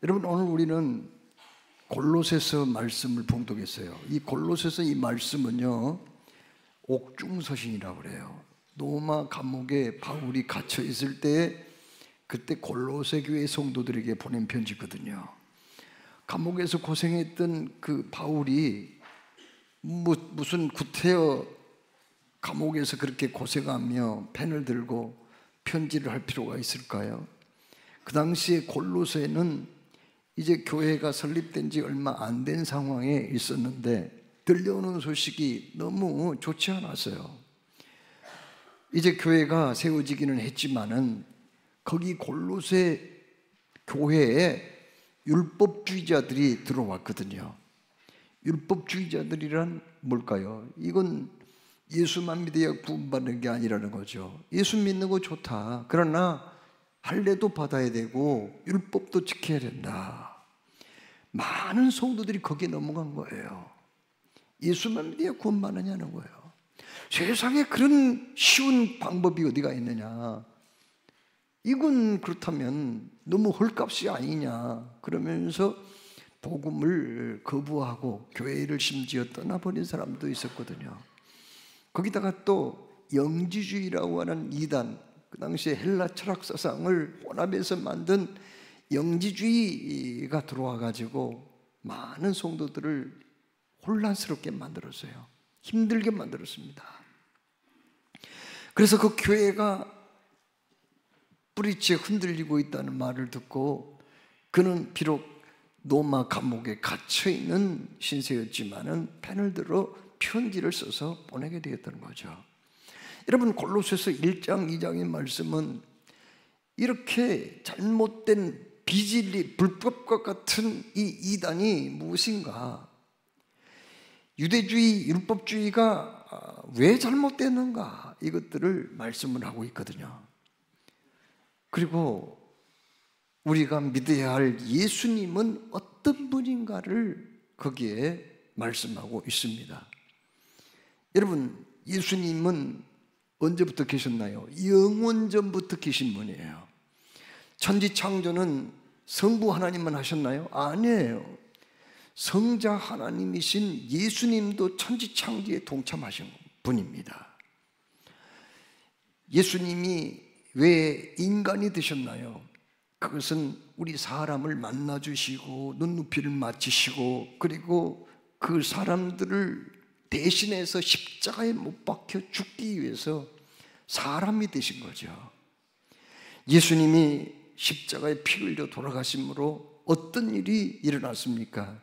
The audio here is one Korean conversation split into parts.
여러분, 오늘 우리는 골로새서 말씀을 봉독했어요. 이 골로새서 이 말씀은요, 옥중서신이라고 그래요. 로마 감옥에 바울이 갇혀 있을 때 그때 골로새 교회 성도들에게 보낸 편지거든요. 감옥에서 고생했던 그 바울이 무슨 구태여 감옥에서 그렇게 고생하며 펜을 들고 편지를 할 필요가 있을까요? 그 당시에 골로새는 이제 교회가 설립된 지 얼마 안 된 상황에 있었는데 들려오는 소식이 너무 좋지 않았어요. 이제 교회가 세워지기는 했지만은 거기 골로새 교회에 율법주의자들이 들어왔거든요. 율법주의자들이란 뭘까요? 이건 예수만 믿어야 구원받는 게 아니라는 거죠. 예수 믿는 거 좋다. 그러나 할례도 받아야 되고 율법도 지켜야 된다. 많은 성도들이 거기에 넘어간 거예요. 예수만 믿어야 구원받느냐는 거예요. 세상에 그런 쉬운 방법이 어디가 있느냐. 이건 그렇다면 너무 헐값이 아니냐. 그러면서 복음을 거부하고 교회를 심지어 떠나버린 사람도 있었거든요. 거기다가 또 영지주의라고 하는 이단, 그 당시에 헬라 철학 사상을 혼합해서 만든 영지주의가 들어와가지고 많은 성도들을 혼란스럽게 만들었어요. 힘들게 만들었습니다. 그래서 그 교회가 뿌리째 흔들리고 있다는 말을 듣고 그는 비록 로마 감옥에 갇혀있는 신세였지만은 펜을 들어 편지를 써서 보내게 되었다는 거죠. 여러분, 골로새서 1장 2장의 말씀은 이렇게 잘못된 비진리, 불법과 같은 이 이단이 무엇인가, 유대주의, 율법주의가 왜 잘못됐는가, 이것들을 말씀을 하고 있거든요. 그리고 우리가 믿어야 할 예수님은 어떤 분인가를 거기에 말씀하고 있습니다. 여러분, 예수님은 언제부터 계셨나요? 영원전부터 계신 분이에요. 천지창조는 성부 하나님만 하셨나요? 아니에요. 성자 하나님이신 예수님도 천지창조에 동참하신 분입니다. 예수님이 왜 인간이 되셨나요? 그것은 우리 사람을 만나주시고 눈높이를 맞추시고 그리고 그 사람들을 대신해서 십자가에 못 박혀 죽기 위해서 사람이 되신 거죠. 예수님이 십자가에 피 흘려 돌아가심으로 어떤 일이 일어났습니까?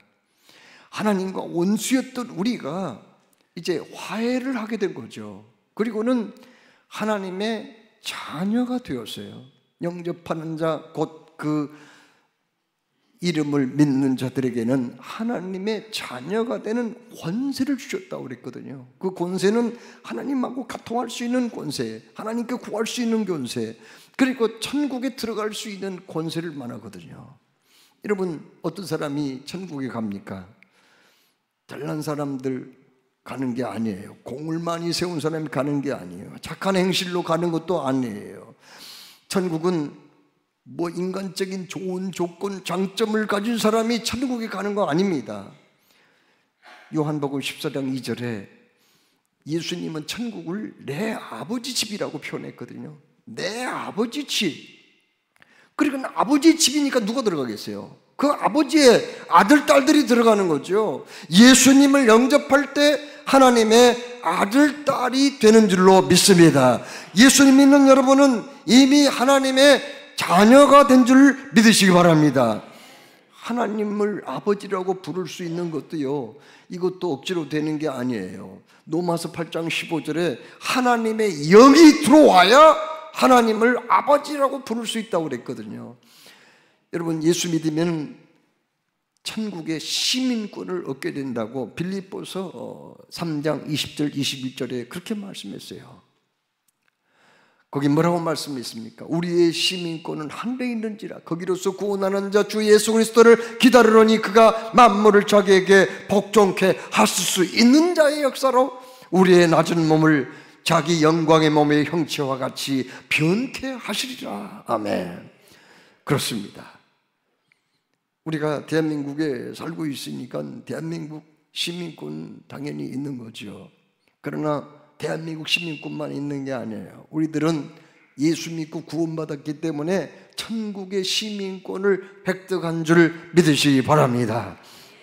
하나님과 원수였던 우리가 이제 화해를 하게 된 거죠. 그리고는 하나님의 자녀가 되었어요. 영접하는 자, 곧 그 이름을 믿는 자들에게는 하나님의 자녀가 되는 권세를 주셨다고 그랬거든요. 그 권세는 하나님하고 가통할 수 있는 권세, 하나님께 구할 수 있는 권세, 그리고 천국에 들어갈 수 있는 권세를 말하거든요. 여러분, 어떤 사람이 천국에 갑니까? 잘난 사람들 가는 게 아니에요. 공을 많이 세운 사람이 가는 게 아니에요. 착한 행실로 가는 것도 아니에요. 천국은 뭐 인간적인 좋은 조건, 장점을 가진 사람이 천국에 가는 거 아닙니다. 요한복음 14장 2절에 예수님은 천국을 내 아버지 집이라고 표현했거든요. 내 아버지 집. 그리고 아버지 집이니까 누가 들어가겠어요? 그 아버지의 아들, 딸들이 들어가는 거죠. 예수님을 영접할 때 하나님의 아들, 딸이 되는 줄로 믿습니다. 예수님 믿는 여러분은 이미 하나님의 자녀가 된 줄 믿으시기 바랍니다. 하나님을 아버지라고 부를 수 있는 것도요, 이것도 억지로 되는 게 아니에요. 로마서 8장 15절에 하나님의 영이 들어와야 하나님을 아버지라고 부를 수 있다고 그랬거든요. 여러분, 예수 믿으면 천국의 시민권을 얻게 된다고 빌립보서 3장 20절 21절에 그렇게 말씀했어요. 거기 뭐라고 말씀했습니까? 우리의 시민권은 하늘에 있는지라 거기로서 구원하는 자 주 예수 그리스도를 기다리노니 그가 만물을 자기에게 복종케 하실 수 있는 자의 역사로 우리의 낮은 몸을 자기 영광의 몸의 형체와 같이 변케 하시리라. 아멘. 그렇습니다. 우리가 대한민국에 살고 있으니까 대한민국 시민권 당연히 있는 거죠. 그러나 대한민국 시민권만 있는 게 아니에요. 우리들은 예수 믿고 구원받았기 때문에 천국의 시민권을 획득한 줄 믿으시기 바랍니다.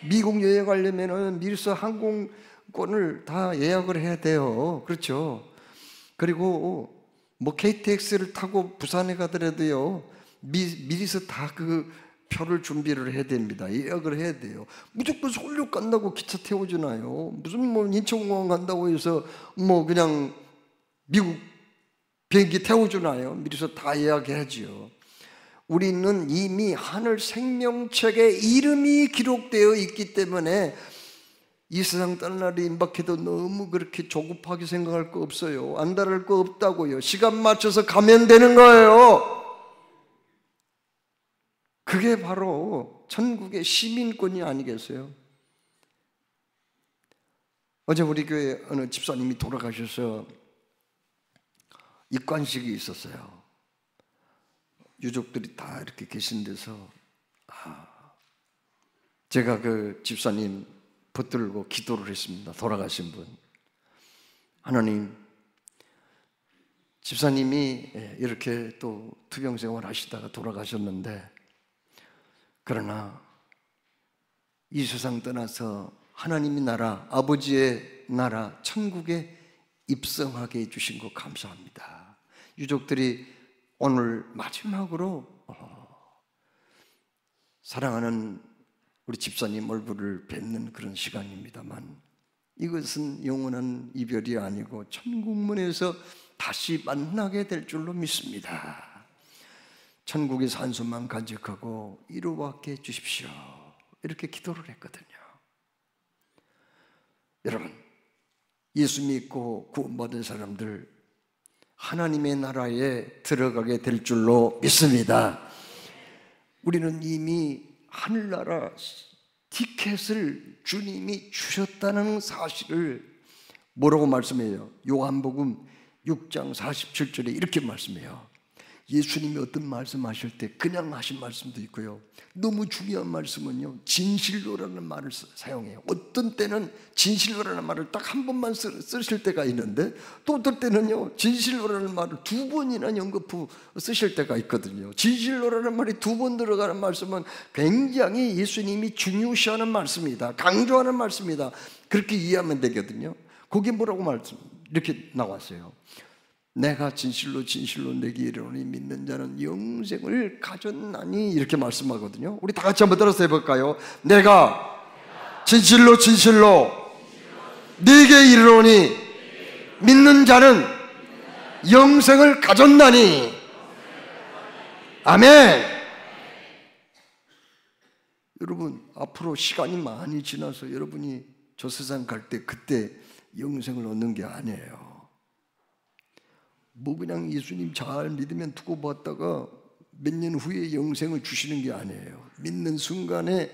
미국 여행 가려면 미리서 항공권을 다 예약을 해야 돼요. 그렇죠? 그리고 뭐 KTX를 타고 부산에 가더라도요, 미리서 다 그 표를 준비를 해야 됩니다. 예약을 해야 돼요. 무조건 서울역 간다고 기차 태워주나요? 무슨 뭐 인천공항 간다고 해서 뭐 그냥 미국 비행기 태워주나요? 미리서 다 예약해야죠. 우리는 이미 하늘 생명책에 이름이 기록되어 있기 때문에 이 세상 떠날이 임박해도 너무 그렇게 조급하게 생각할 거 없어요. 안달할 거 없다고요. 시간 맞춰서 가면 되는 거예요. 그게 바로 천국의 시민권이 아니겠어요? 어제 우리 교회 어느 집사님이 돌아가셔서 입관식이 있었어요. 유족들이 다 이렇게 계신 데서 제가 그 집사님 붙들고 기도를 했습니다. 돌아가신 분. 하나님, 집사님이 이렇게 또 투병생활 하시다가 돌아가셨는데, 그러나 이 세상 떠나서 하나님의 나라, 아버지의 나라, 천국에 입성하게 해주신 것 감사합니다. 유족들이 오늘 마지막으로 사랑하는 우리 집사님 얼굴을 뵙는 그런 시간입니다만, 이것은 영원한 이별이 아니고 천국문에서 다시 만나게 될 줄로 믿습니다. 천국의 산소만 간직하고 이루어받게 해주십시오. 이렇게 기도를 했거든요. 여러분, 예수 믿고 구원받은 사람들 하나님의 나라에 들어가게 될 줄로 믿습니다. 우리는 이미 하늘나라 티켓을 주님이 주셨다는 사실을 뭐라고 말씀해요? 요한복음 6장 47절에 이렇게 말씀해요. 예수님이 어떤 말씀하실 때 그냥 하신 말씀도 있고요, 너무 중요한 말씀은요, 진실로라는 말을 사용해요. 어떤 때는 진실로라는 말을 딱 한 번만 쓰실 때가 있는데, 또 어떨 때는요, 진실로라는 말을 두 번이나 연거푸 쓰실 때가 있거든요. 진실로라는 말이 두 번 들어가는 말씀은 굉장히 예수님이 중요시하는 말씀이다, 강조하는 말씀이다, 그렇게 이해하면 되거든요. 거기 뭐라고 이렇게 나왔어요. 내가 진실로 진실로 내게 이르노니 믿는 자는 영생을 가졌나니, 이렇게 말씀하거든요. 우리 다 같이 한번 들어서 해볼까요? 내가 진실로 진실로 내게 이르노니 믿는 자는 영생을 가졌나니. 아멘. 여러분, 앞으로 시간이 많이 지나서 여러분이 저 세상 갈 때 그때 영생을 얻는 게 아니에요. 뭐 그냥 예수님 잘 믿으면 두고 봤다가 몇 년 후에 영생을 주시는 게 아니에요. 믿는 순간에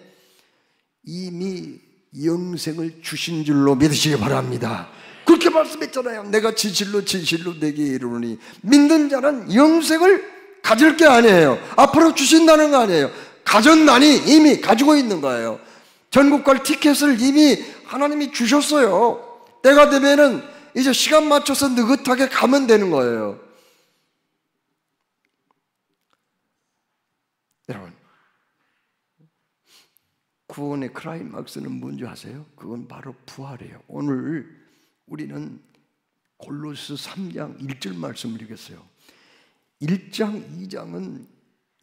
이미 영생을 주신 줄로 믿으시기 바랍니다. 그렇게 말씀했잖아요. 내가 진실로 진실로 내게 이르노니 믿는 자는 영생을 가질 게 아니에요. 앞으로 주신다는 거 아니에요. 가졌나니, 이미 가지고 있는 거예요. 전국 갈 티켓을 이미 하나님이 주셨어요. 때가 되면은 이제 시간 맞춰서 느긋하게 가면 되는 거예요. 여러분, 구원의 클라이막스는 뭔지 아세요? 그건 바로 부활이에요. 오늘 우리는 골로새 3장 1절 말씀을 읽었어요. 1장, 2장은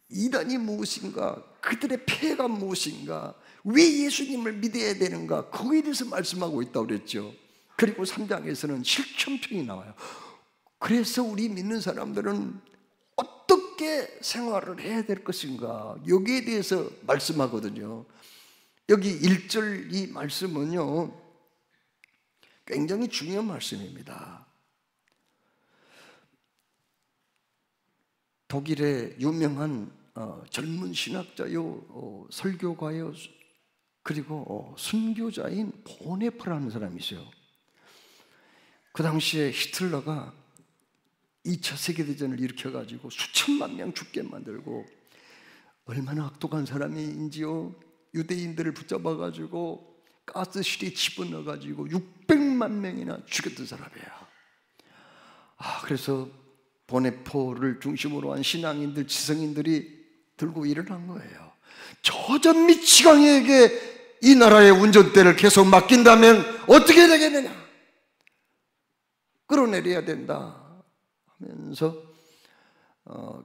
이단이 무엇인가, 그들의 폐해가 무엇인가, 왜 예수님을 믿어야 되는가, 그거에 대해서 말씀하고 있다고 그랬죠. 그리고 3장에서는 실천편이 나와요. 그래서 우리 믿는 사람들은 어떻게 생활을 해야 될 것인가, 여기에 대해서 말씀하거든요. 여기 1절 이 말씀은요, 굉장히 중요한 말씀입니다. 독일의 유명한 젊은 신학자요, 설교가요, 그리고 순교자인 보네프라는 사람이 있어요. 그 당시에 히틀러가 2차 세계대전을 일으켜가지고 수천만 명 죽게 만들고 얼마나 악독한 사람인지요. 유대인들을 붙잡아가지고 가스실에 집어넣어가지고 600만 명이나 죽였던 사람이에요. 그래서 보네포를 중심으로 한 신앙인들, 지성인들이 들고 일어난 거예요. 저 전 미치광이에게 이 나라의 운전대를 계속 맡긴다면 어떻게 되겠느냐, 끌어내려야 된다 하면서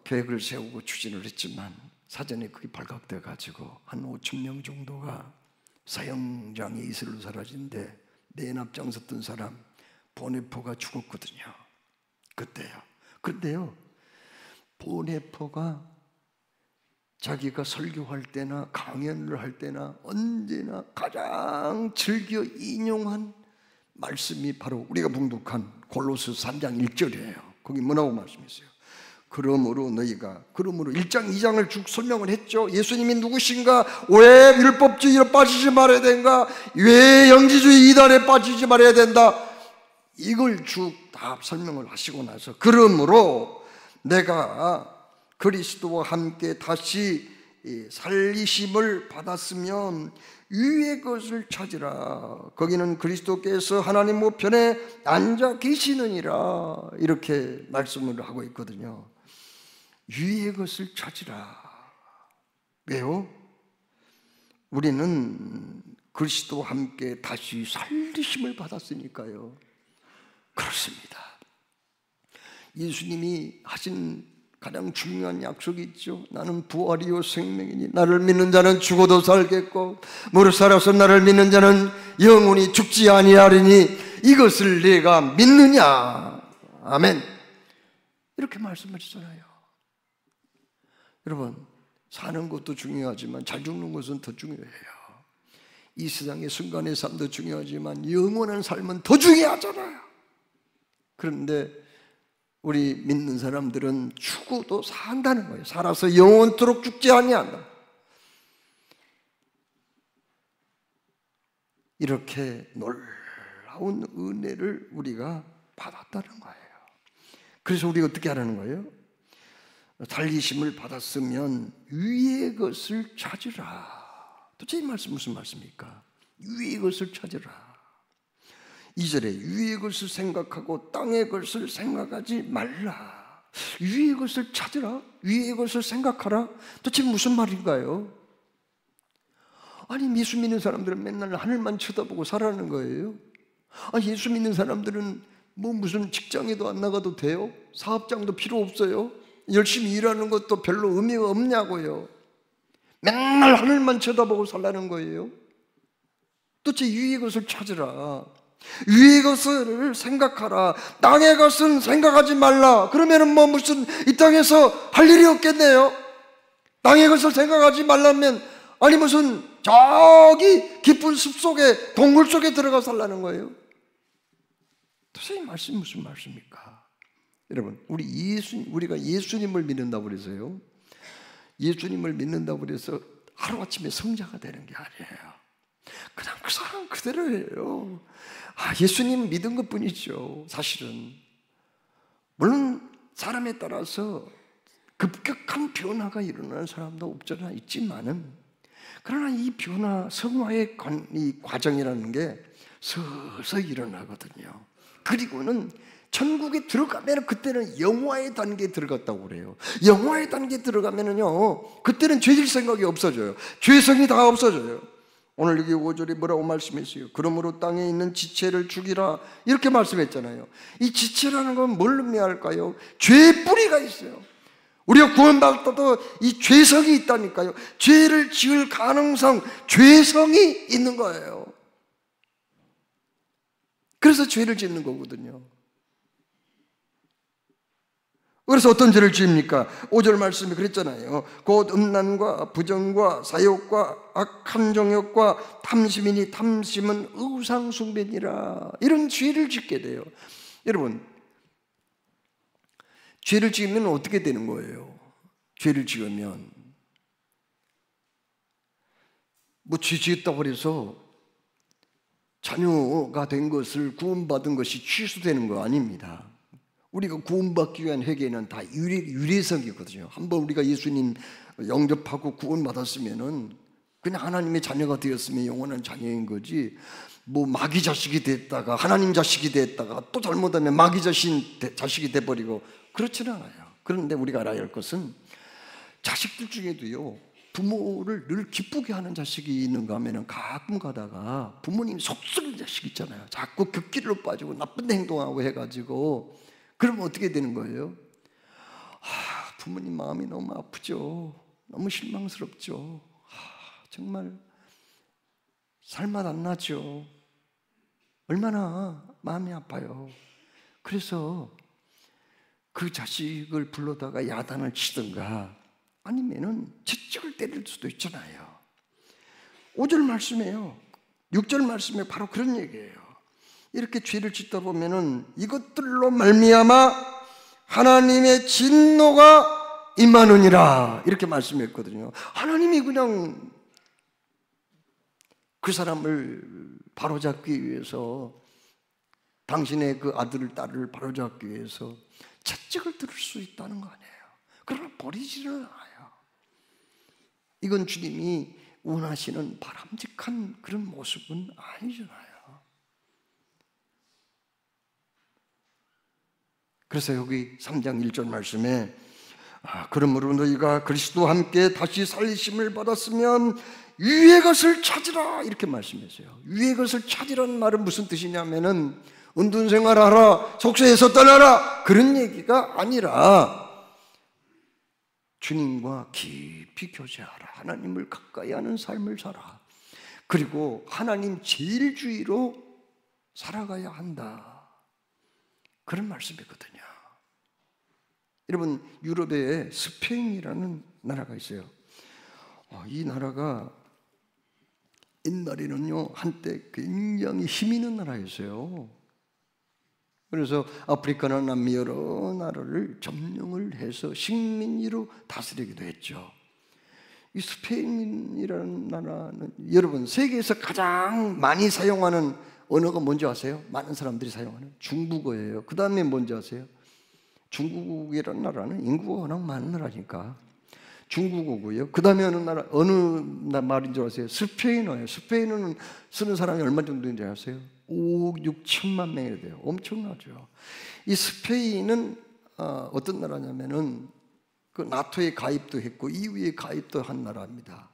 계획을 세우고 추진을 했지만 사전에 그게 발각돼 가지고 한 5천 명 정도가 사형장에 이슬로 사라진데 맨 앞장섰던 사람 보네포가 죽었거든요. 그때요. 그런데요, 보네포가 자기가 설교할 때나 강연을 할 때나 언제나 가장 즐겨 인용한 말씀이 바로 우리가 봉독한 골로새 3장 1절이에요. 거기 뭐라고 말씀했어요? 그러므로 1장 2장을 쭉 설명을 했죠. 예수님이 누구신가, 왜 율법주의로 빠지지 말아야 된가, 왜 영지주의 이단에 빠지지 말아야 된다, 이걸 쭉 다 설명을 하시고 나서 그러므로 내가 그리스도와 함께 다시 살리심을 받았으면 위의 것을 찾으라. 거기는 그리스도께서 하나님 우편에 앉아 계시느니라. 이렇게 말씀을 하고 있거든요. 위의 것을 찾으라. 왜요? 우리는 그리스도와 함께 다시 살리심을 받았으니까요. 그렇습니다. 예수님이 하신 가장 중요한 약속이 있죠. 나는 부활이요 생명이니 나를 믿는 자는 죽어도 살겠고 무릇 살아서 나를 믿는 자는 영원히 죽지 아니하리니 이것을 내가 믿느냐. 아멘. 이렇게 말씀하시잖아요. 여러분, 사는 것도 중요하지만 잘 죽는 것은 더 중요해요. 이 세상의 순간의 삶도 중요하지만 영원한 삶은 더 중요하잖아요. 그런데 우리 믿는 사람들은 죽어도 산다는 거예요. 살아서 영원토록 죽지 아니한다. 이렇게 놀라운 은혜를 우리가 받았다는 거예요. 그래서 우리가 어떻게 하라는 거예요? 살리심을 받았으면 위의 것을 찾으라. 도대체 이 말씀 무슨 말씀입니까? 위의 것을 찾으라. 2절에 위의 것을 생각하고 땅의 것을 생각하지 말라. 위의 것을 찾으라, 위의 것을 생각하라. 도대체 무슨 말인가요? 아니, 예수 믿는 사람들은 맨날 하늘만 쳐다보고 살아가는 거예요? 예수 믿는 사람들은 무슨 직장에도 안 나가도 돼요? 사업장도 필요 없어요? 열심히 일하는 것도 별로 의미가 없냐고요? 맨날 하늘만 쳐다보고 살라는 거예요? 도대체 위의 것을 찾으라, 위의 것을 생각하라, 땅의 것은 생각하지 말라. 그러면은 무슨 이 땅에서 할 일이 없겠네요. 땅의 것을 생각하지 말라면 무슨 저기 깊은 숲속에 동굴 속에 들어가 살라는 거예요? 도대체 이 말씀이 무슨 말씀입니까? 여러분, 우리가 예수님을 믿는다고 그래서요, 예수님을 믿는다고 그래서 하루아침에 성자가 되는 게 아니에요. 그냥 그 사람 그대로예요. 예수님 믿은 것 뿐이죠. 사실은 물론 사람에 따라서 급격한 변화가 일어나는 사람도 없잖아 있지만은, 그러나 이 변화, 성화의 이 과정이라는 게 서서히 일어나거든요. 그리고는 천국에 들어가면 그때는 영화의 단계에 들어갔다고 그래요. 영화의 단계에 들어가면은요, 그때는 죄질 생각이 없어져요. 죄성이 다 없어져요. 오늘 여기 5절에 뭐라고 말씀했어요? 그러므로 땅에 있는 지체를 죽이라, 이렇게 말씀했잖아요. 이 지체라는 건 뭘 의미할까요? 죄의 뿌리가 있어요. 우리가 구원받아도 이 죄성이 있다니까요. 죄를 지을 가능성, 죄성이 있는 거예요. 그래서 죄를 짓는 거거든요. 그래서 어떤 죄를 지읍니까? 5절 말씀이 그랬잖아요. 곧 음란과 부정과 사욕과 악한 정욕과 탐심이니 탐심은 우상숭배니라. 이런 죄를 짓게 돼요. 여러분, 죄를 지으면 어떻게 되는 거예요? 죄를 지으면 죄 지었다고 해서 자녀가 된 것을 구원받은 것이 취소되는 거 아닙니다. 우리가 구원받기 위한 회개는 다 유례성이거든요. 한번 우리가 예수님 영접하고 구원받았으면은 그냥 하나님의 자녀가 되었으면 영원한 자녀인 거지, 뭐 마귀 자식이 됐다가 하나님 자식이 됐다가 또 잘못하면 마귀 자식이 돼버리고 그렇지는 않아요. 그런데 우리가 알아야 할 것은 자식들 중에도요, 부모를 늘 기쁘게 하는 자식이 있는가 하면 가끔 가다가 부모님 속썩이는 자식 있잖아요. 자꾸 극길로 빠지고 나쁜 행동하고 해가지고 그러면 어떻게 되는 거예요? 부모님 마음이 너무 아프죠. 너무 실망스럽죠. 정말 살맛 안 나죠. 얼마나 마음이 아파요. 그래서 그 자식을 불러다가 야단을 치든가 아니면은 채찍을 때릴 수도 있잖아요. 5절 말씀이에요. 6절 말씀에 바로 그런 얘기예요. 이렇게 죄를 짓다 보면은 이것들로 말미암아 하나님의 진노가 임하느니라, 이렇게 말씀했거든요. 하나님이 그냥 그 사람을 바로잡기 위해서, 당신의 그 아들을 딸을 바로잡기 위해서 채찍을 들을 수 있다는 거 아니에요. 그러나 버리지는 않아요. 이건 주님이 원하시는 바람직한 그런 모습은 아니잖아요. 그래서 여기 3장 1절 말씀에 그러므로 너희가 그리스도와 함께 다시 살리심을 받았으면 위의 것을 찾으라, 이렇게 말씀했어요. 위의 것을 찾으라는 말은 무슨 뜻이냐면은 은둔 생활하라, 속세에서 떠나라, 그런 얘기가 아니라 주님과 깊이 교제하라, 하나님을 가까이 하는 삶을 살아, 그리고 하나님 제일주의로 살아가야 한다, 그런 말씀이거든요. 여러분, 유럽에 스페인이라는 나라가 있어요. 이 나라가 옛날에는요, 한때 굉장히 힘 있는 나라였어요. 그래서 아프리카나 남미 여러 나라를 점령을 해서 식민지로 다스리기도 했죠. 이 스페인이라는 나라는 여러분, 세계에서 가장 많이 사용하는 언어가 뭔지 아세요? 많은 사람들이 사용하는 중국어예요. 그 다음에 뭔지 아세요? 중국이라는 나라는 인구가 워낙 많은 나라니까 중국어고요. 그 다음에 어느 말인 줄 아세요? 스페인어예요. 스페인어는 쓰는 사람이 얼마 정도인지 아세요? 5억 6천만 명이 돼요. 엄청나죠. 이 스페인은 어떤 나라냐면은 그 나토에 가입도 했고 EU에 가입도 한 나라입니다.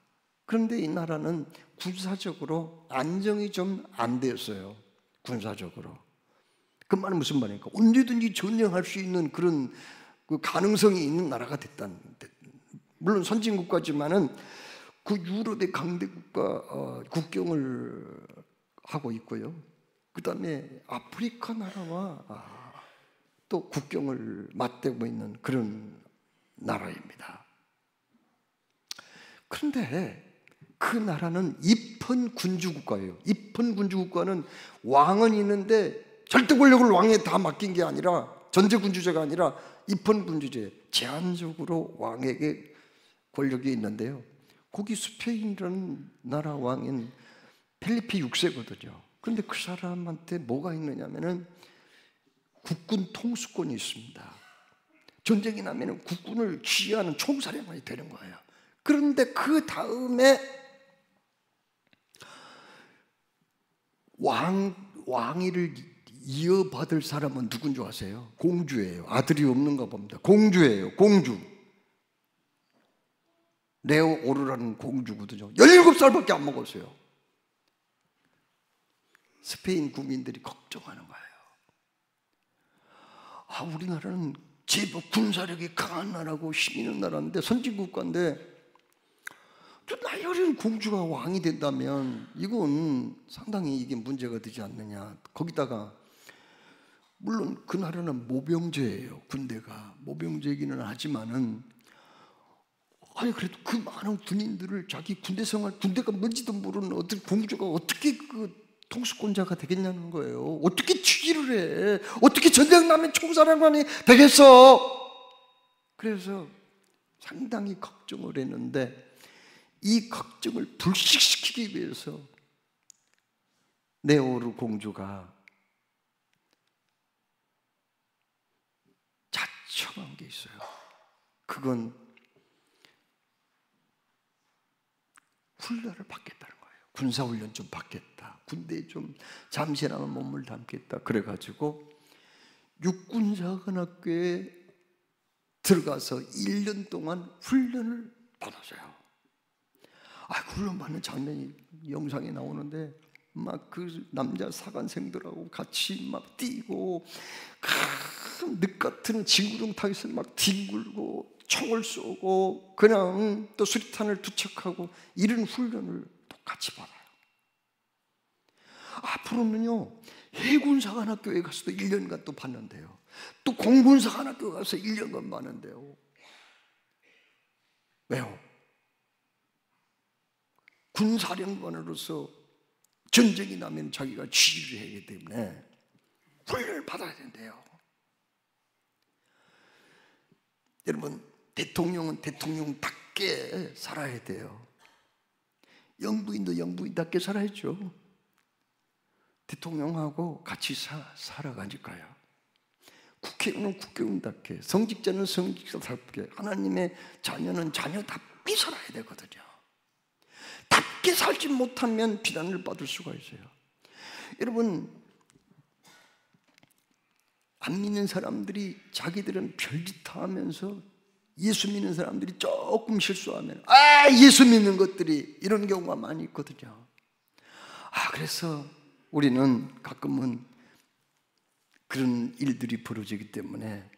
그런데 이 나라는 군사적으로 안정이 좀 안 되었어요. 군사적으로. 그 말은 무슨 말입니까? 언제든지 전쟁할 수 있는 그런 그 가능성이 있는 나라가 됐다는, 물론 선진국가지만은 그 유럽의 강대국과 국경을 하고 있고요. 그 다음에 아프리카 나라와 또 국경을 맞대고 있는 그런 나라입니다. 그런데 그 나라는 입헌 군주국가예요. 입헌 군주국가는 왕은 있는데 절대 권력을 왕에 다 맡긴 게 아니라, 전제군주제가 아니라 입헌 군주제, 제한적으로 왕에게 권력이 있는데요. 거기 스페인이라는 나라 왕인 펠리페 6세거든요. 그런데 그 사람한테 뭐가 있느냐면은 국군 통수권이 있습니다. 전쟁이 나면은 국군을 지휘하는 총사령관이 되는 거예요. 그런데 그 다음에 왕위를 이어받을 사람은 누군 줄 아세요? 공주예요. 아들이 없는가 봅니다. 공주예요. 공주. 레오 오르라는 공주거든요. 17살밖에 안 먹었어요. 스페인 국민들이 걱정하는 거예요. 우리나라는 제법 군사력이 강한 나라고 힘 있는 나라인데, 선진국가인데 또 나이 어린 공주가 왕이 된다면 이건 상당히 이게 문제가 되지 않느냐. 거기다가 물론 그 나라는 모병제예요. 군대가 모병제이기는 하지만은 그래도 그 많은 군인들을 자기 군대 생활, 군대가 뭔지도 모르는 어떤 공주가 어떻게 그 통수권자가 되겠냐는 거예요. 어떻게 취기를 해? 어떻게 전쟁 나면 총사령관이 되겠어? 그래서 상당히 걱정을 했는데, 이 걱정을 불식시키기 위해서 네오르 공주가 요청한 게 있어요. 그건 훈련을 받겠다는 거예요. 군사훈련 좀 받겠다. 군대에 좀 잠시나마 몸을 담겠다. 그래가지고 육군사관학교에 들어가서 1년 동안 훈련을 받았어요. 훈련 받는 장면이 영상에 나오는데 막 그 남자 사관생들하고 같이 막 뛰고 늪 같은 징구렁타기에서 막 뒹굴고 총을 쏘고 그냥 또 수리탄을 투척하고 이런 훈련을 똑같이 받아요. 앞으로는요 해군사관학교에 가서도 1년간 또 받는데요, 또 공군사관학교에 가서 1년간 받는데요. 왜요? 군사령관으로서 전쟁이 나면 자기가 지휘를 해야 하기 때문에 훈련을 받아야 된대요. 여러분, 대통령은 대통령답게 살아야 돼요. 영부인도 영부인답게 살아야죠. 대통령하고 같이 살아가니까요. 국회의원은 국회의원답게, 성직자는 성직자답게, 하나님의 자녀는 자녀답게 살아야 되거든요. 답게 살지 못하면 비난을 받을 수가 있어요. 여러분, 안 믿는 사람들이 자기들은 별짓 다 하면서 예수 믿는 사람들이 조금 실수하면 예수 믿는 것들이, 이런 경우가 많이 있거든요. 그래서 우리는 가끔은 그런 일들이 벌어지기 때문에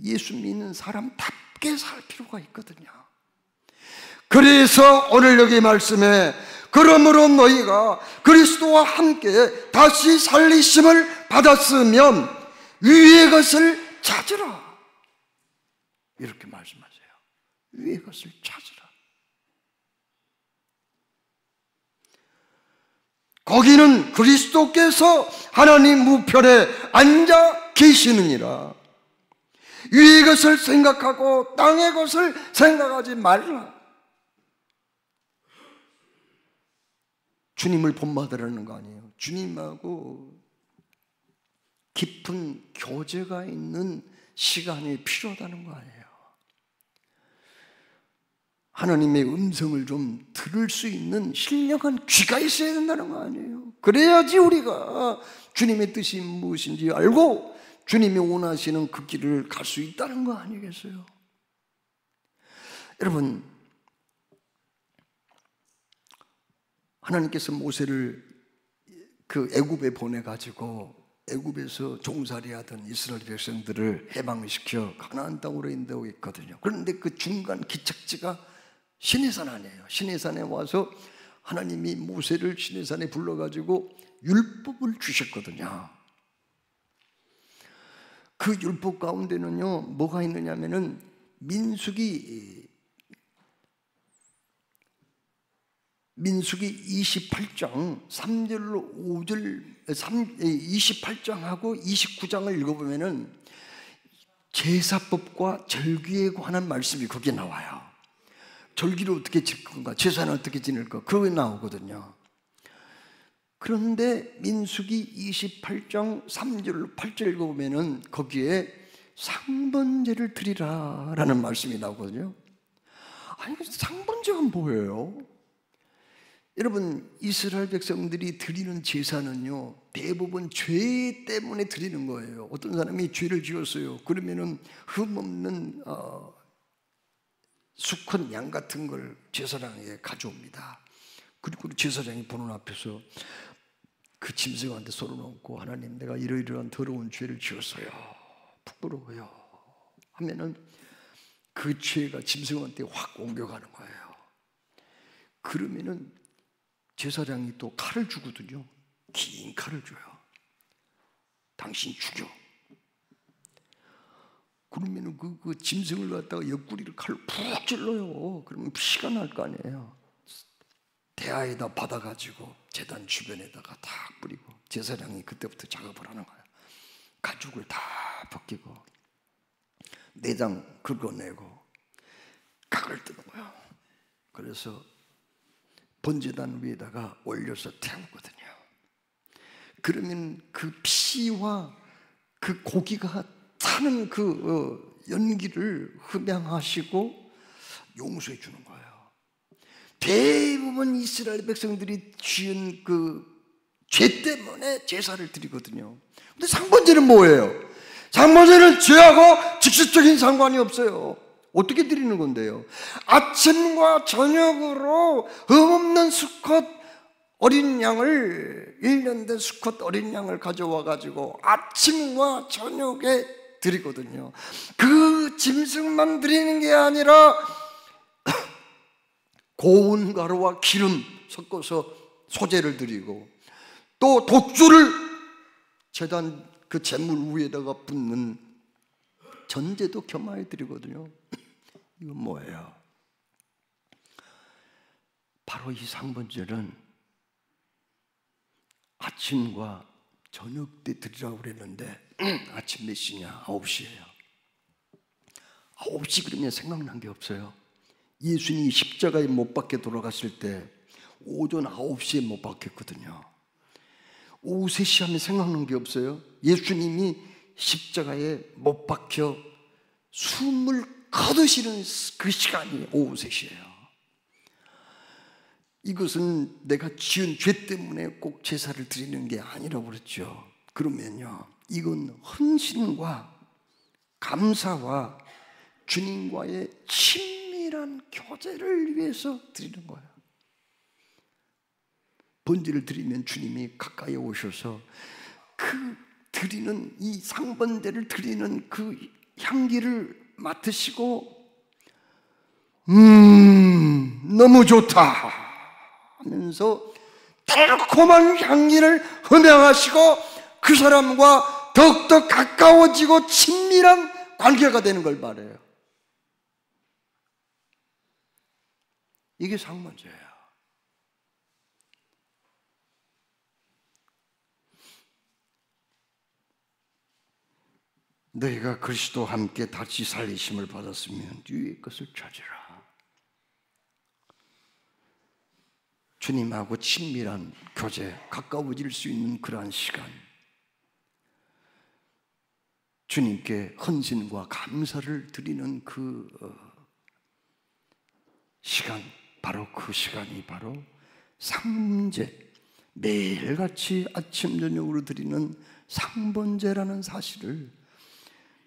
예수 믿는 사람답게 살 필요가 있거든요. 그래서 오늘 여기 말씀에 그러므로 너희가 그리스도와 함께 다시 살리심을 받았으면 위의 것을 찾으라, 이렇게 말씀하세요. 위의 것을 찾으라. 거기는 그리스도께서 하나님 우편에 앉아 계시느니라. 위의 것을 생각하고 땅의 것을 생각하지 말라. 주님을 본받으라는 거 아니에요. 주님하고 깊은 교제가 있는 시간이 필요하다는 거 아니에요. 하나님의 음성을 좀 들을 수 있는 신령한 귀가 있어야 된다는 거 아니에요. 그래야지 우리가 주님의 뜻이 무엇인지 알고 주님이 원하시는 그 길을 갈 수 있다는 거 아니겠어요? 여러분, 하나님께서 모세를 그 애굽에 보내가지고 애굽에서 종살이하던 이스라엘 백성들을 해방시켜 가나안 땅으로 인도했거든요. 그런데 그 중간 기착지가 시내산 아니에요. 시내산에 와서 하나님이 모세를 시내산에 불러가지고 율법을 주셨거든요. 그 율법 가운데는요 뭐가 있느냐면은 민수기 28장 3절로 5절 28장하고 29장을 읽어보면은 제사법과 절기에 관한 말씀이 거기에 나와요. 절기를 어떻게 지킬 건가, 제사는 어떻게 지낼까, 그거 나오거든요. 그런데 민수기 28장 3절로 8절 읽어보면은 거기에 상번제를 드리라 라는 말씀이 나오거든요. 아니, 상번제가 뭐예요? 여러분, 이스라엘 백성들이 드리는 제사는요 대부분 죄 때문에 드리는 거예요. 어떤 사람이 죄를 지었어요. 그러면은 흠없는 수컷 양 같은 걸 제사장에게 가져옵니다. 그리고 제사장이 보는 앞에서 그 짐승한테 손을 얹고, 하나님, 내가 이러이러한 더러운 죄를 지었어요, 부끄러워요 하면은 그 죄가 짐승한테 확 옮겨가는 거예요. 그러면은 제사장이 또 칼을 주거든요. 긴 칼을 줘요. 당신 죽여. 그러면은 그 짐승을 갖다가 옆구리를 칼로 푹 찔러요. 그러면 피가 날 거 아니에요. 대야에다 받아가지고 제단 주변에다가 탁 뿌리고, 제사장이 그때부터 작업을 하는 거예요. 가죽을 다 벗기고 내장 긁어내고 각을 뜨는 거예요. 그래서 번제단 위에다가 올려서 태우거든요. 그러면 그 피와 그 고기가 다 타는 그 연기를 흠양하시고 용서해 주는 거예요. 대부분 이스라엘 백성들이 지은 그 죄 때문에 제사를 드리거든요. 근데 상번제는 뭐예요? 상번제는 죄하고 직접적인 상관이 없어요. 어떻게 드리는 건데요? 아침과 저녁으로 흠없는 수컷 어린 양을, 1년 된 수컷 어린 양을 가져와 가지고 아침과 저녁에 드리거든요. 그 짐승만 드리는 게 아니라 고운 가루와 기름 섞어서 소제를 드리고, 또 독주를 제단 그 제물 위에다가 붓는 전제도 겸하여 드리거든요. 이건 뭐예요? 바로 이 상번제는 아침과 저녁 때 드리라고 그랬는데 아침 몇 시냐? 9시예요 9시 그러면 생각난 게 없어요. 예수님이 십자가에 못 박혀 돌아갔을 때 오전 9시에 못 박혔거든요. 오후 3시 하면 생각난 게 없어요. 예수님이 십자가에 못 박혀 숨을 거두시는 그 시간이 오후 3시예요. 이것은 내가 지은 죄 때문에 꼭 제사를 드리는 게 아니라고 그랬죠. 그러면요, 이건 헌신과 감사와 주님과의 친밀한 교제를 위해서 드리는 거예요. 번제를 드리면 주님이 가까이 오셔서 그 드리는 이 상번제를 드리는 그 향기를 맡으시고 너무 좋다 하면서 달콤한 향기를 흠양하시고 그 사람과 더욱더 가까워지고 친밀한 관계가 되는 걸 말해요. 이게 상번제예요. 너희가 그리스도와 함께 다시 살리심을 받았으면 위의 것을 찾으라. 주님하고 친밀한 교제, 가까워질 수 있는 그러한 시간, 주님께 헌신과 감사를 드리는 그 시간, 바로 그 시간이 바로 상번제, 매일같이 아침 저녁으로 드리는 상번제라는 사실을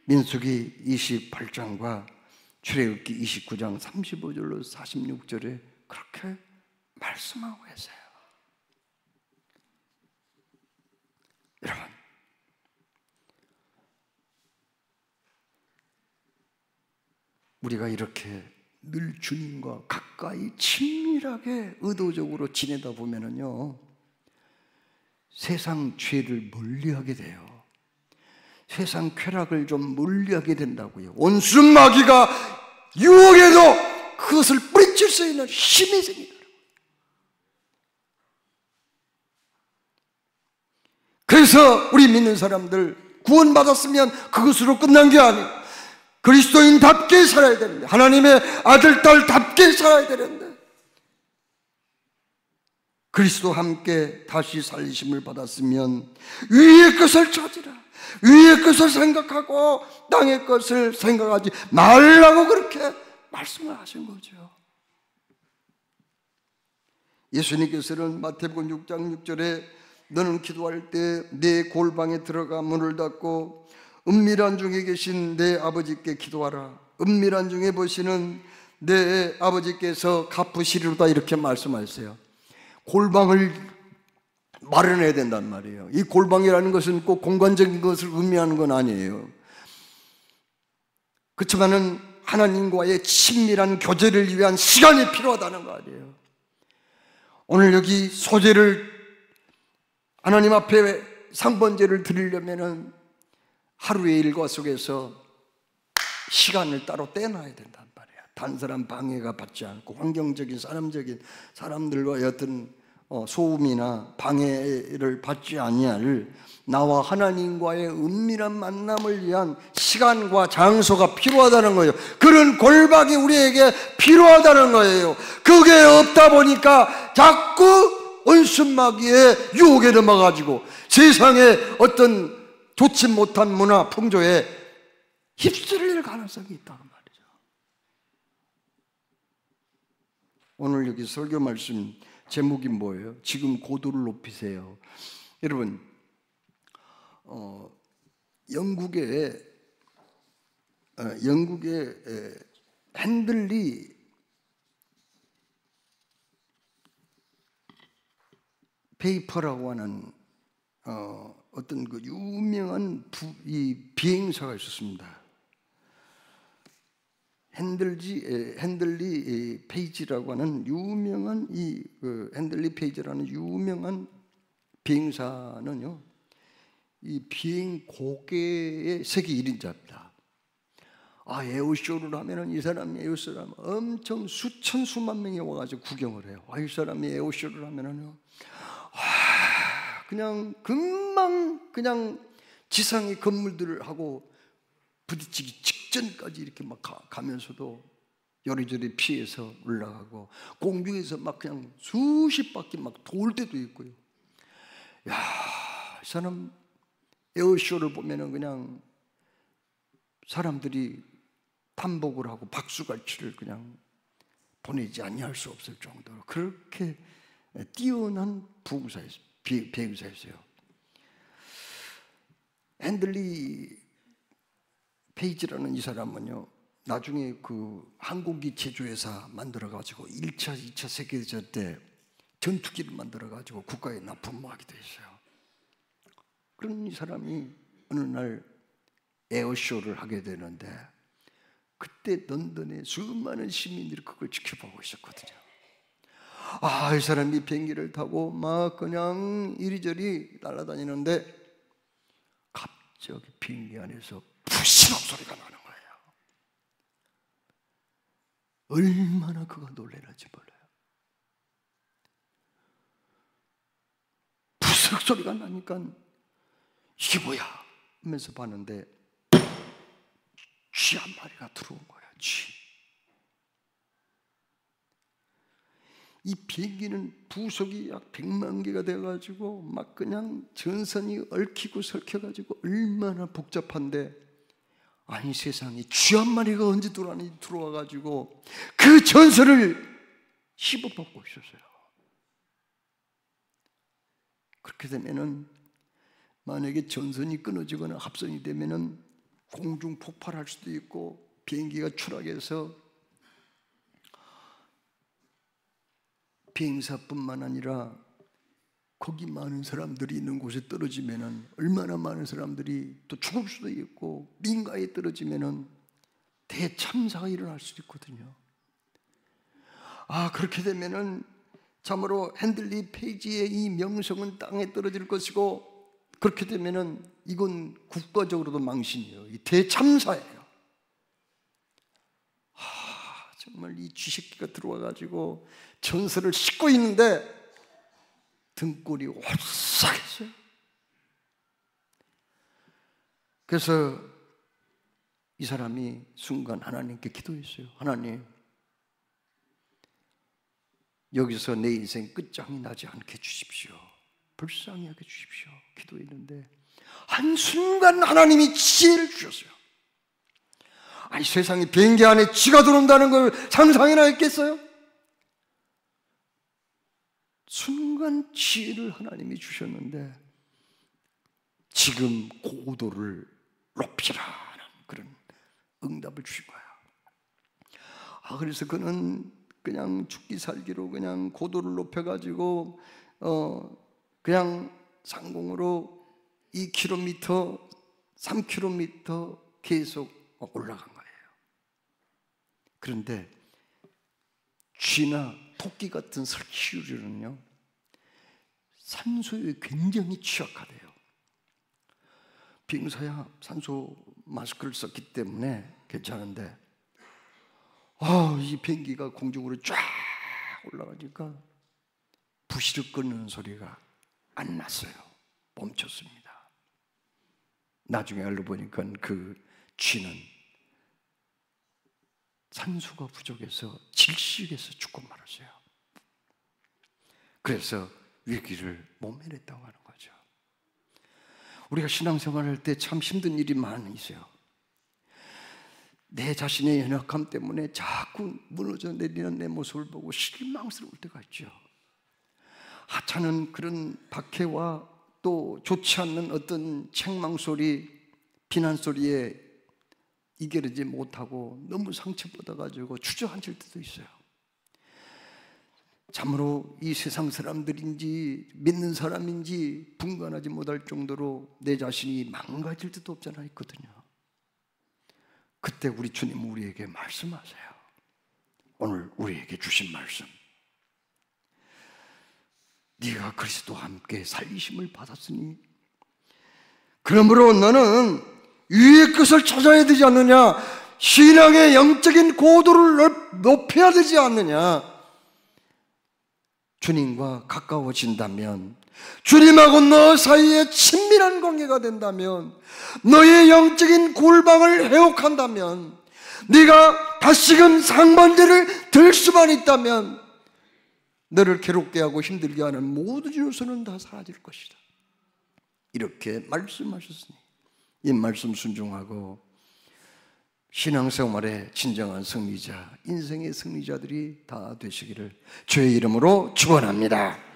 민수기 28장과 출애굽기 29장 35절로 46절에 그렇게 말씀하고 계세요. 여러분, 우리가 이렇게 늘 주님과 가까이 친밀하게 의도적으로 지내다 보면은요, 세상 죄를 멀리하게 돼요. 세상 쾌락을 좀 멀리하게 된다고요. 원수 마귀가 유혹해도 그것을 뿌리칠 수 있는 힘이 생기더라고요. 그래서 우리 믿는 사람들 구원받았으면 그것으로 끝난 게 아니고 그리스도인답게 살아야 되는데, 하나님의 아들, 딸답게 살아야 되는데, 그리스도와 함께 다시 살리심을 받았으면 위의 것을 찾으라. 위의 것을 생각하고 땅의 것을 생각하지 말라고 그렇게 말씀을 하신 거죠. 예수님께서는 마태복음 6장 6절에 너는 기도할 때 내 골방에 들어가 문을 닫고 은밀한 중에 계신 내 아버지께 기도하라. 은밀한 중에 보시는 내 아버지께서 갚으시리로다, 이렇게 말씀하셨어요. 골방을 마련해야 된단 말이에요. 이 골방이라는 것은 꼭 공간적인 것을 의미하는 건 아니에요. 그렇지만은 하나님과의 친밀한 교제를 위한 시간이 필요하다는 거 아니에요. 오늘 여기 소제를 하나님 앞에 상번제를 드리려면은 하루의 일과 속에서 시간을 따로 떼놔야 된단 말이에요. 다른 사람 방해가 받지 않고 환경적인 사람적인 사람들과의 어떤 소음이나 방해를 받지 아니할 나와 하나님과의 은밀한 만남을 위한 시간과 장소가 필요하다는 거예요. 그런 골방이 우리에게 필요하다는 거예요. 그게 없다 보니까 자꾸 원수마귀의 유혹에 넘어가지고 세상의 어떤 좋지 못한 문화, 풍조에 휩쓸릴 가능성이 있다는 말이죠. 오늘 여기 설교 말씀 제목이 뭐예요? 지금 고도를 높이세요. 여러분, 영국의 핸들리 페이퍼라고 하는 어떤 그 유명한 이 비행사가 있었습니다. 핸들리 페이지라고 하는 유명한 핸들리 페이지라는 유명한 비행사는요, 이 비행 고계의 세계 1인자입니다. 에어쇼를 하면은 이 사람이 에어쇼를 하면 엄청 수천 수만 명이 와가지고 구경을 해요. 이 사람이 에어쇼를 하면은요, 그냥 금방 그냥 지상의 건물들을 하고 부딪히기 직전까지 이렇게 막 가면서도 요리조리 피해서 올라가고, 공중에서 막 그냥 수십 바퀴 막 돌 때도 있고요. 이 사람 에어쇼를 보면은 그냥 사람들이 반복을 하고 박수갈채를 그냥 보내지 아니할 수 없을 정도로 그렇게 뛰어난 비행사였어요. 핸들리 페이지라는 이 사람은요, 나중에 그 항공기 제조회사 만들어가지고 1차, 2차 세계대전 때 전투기를 만들어가지고 국가에 납품하기도 했어요. 그런 이 사람이 어느 날 에어쇼를 하게 되는데, 그때 런던에 수많은 시민들이 그걸 지켜보고 있었거든요. 이 사람이 비행기를 타고 막 그냥 이리저리 날아다니는데 갑자기 비행기 안에서 부시럭 소리가 나는 거예요. 얼마나 그가 놀라는지 몰라요. 부스럭 소리가 나니까 이게 뭐야 하면서 봤는데 쥐 한 마리가 들어온 거예요. 쥐. 이 비행기는 부속이 약 100만 개가 돼가지고 막 그냥 전선이 얽히고 설켜가지고 얼마나 복잡한데, 아니 세상에 쥐 한 마리가 언제 들어와가지고 그 전선을 씹어먹고 있었어요. 그렇게 되면은 만약에 전선이 끊어지거나 합선이 되면은 공중 폭발할 수도 있고, 비행기가 추락해서 비행사뿐만 아니라 거기 많은 사람들이 있는 곳에 떨어지면은 얼마나 많은 사람들이 또 죽을 수도 있고, 민가에 떨어지면은 대참사가 일어날 수도 있거든요. 그렇게 되면은 참으로 핸들리 페이지의 이 명성은 땅에 떨어질 것이고, 그렇게 되면은 이건 국가적으로도 망신이에요. 이 대참사예요. 정말 이 쥐새끼가 들어와가지고 전설을 싣고 있는데 등골이 오싹했어요. 그래서 이 사람이 순간 하나님께 기도했어요. 하나님, 여기서 내 인생 끝장이 나지 않게 주십시오. 불쌍히 하게 주십시오. 기도했는데 한순간 하나님이 지혜를 주셨어요. 아니 세상에 비행기 안에 쥐가 들어온다는 걸 상상이나 했겠어요? 순간 지혜를 하나님이 주셨는데 지금 고도를 높이라는 그런 응답을 주신 거예요. 그래서 그는 그냥 죽기 살기로 그냥 고도를 높여가지고 그냥 상공으로 2km, 3km 계속 올라간 거예요. 그런데 쥐나 토끼 같은 설치류는요, 산소에 굉장히 취약하대요. 비행사야 산소 마스크를 썼기 때문에 괜찮은데, 이 비행기가 공중으로 쫙 올라가니까 부시럭 끓는 소리가 안 났어요. 멈췄습니다. 나중에 알고 보니까 그 쥐는 산소가 부족해서 질식해서 죽고 말았어요. 그래서 위기를 못 면했다고 하는 거죠. 우리가 신앙생활할 때 참 힘든 일이 많이 있어요. 내 자신의 연약함 때문에 자꾸 무너져 내리는 내 모습을 보고 실망스러울 때가 있죠. 하찮은 그런 박해와 또 좋지 않는 어떤 책망소리, 비난소리에 이겨내지 못하고 너무 상처받아가지고 주저앉을 때도 있어요. 참으로 이 세상 사람들인지 믿는 사람인지 분간하지 못할 정도로 내 자신이 망가질 때도 없지 않아 있거든요. 그때 우리 주님 우리에게 말씀하세요. 오늘 우리에게 주신 말씀, 네가 그리스도와 함께 살리심을 받았으니 그러므로 너는 위의 것을 찾아야 되지 않느냐, 신앙의 영적인 고도를 높여야 되지 않느냐. 주님과 가까워진다면, 주님하고 너 사이에 친밀한 관계가 된다면, 너의 영적인 골방을 회복한다면, 네가 다시금 상반제를 들 수만 있다면 너를 괴롭게 하고 힘들게 하는 모든 요소는 다 사라질 것이다. 이렇게 말씀하셨으니 이 말씀 순종하고 신앙생활의 진정한 승리자, 인생의 승리자들이 다 되시기를 주의 이름으로 축원합니다.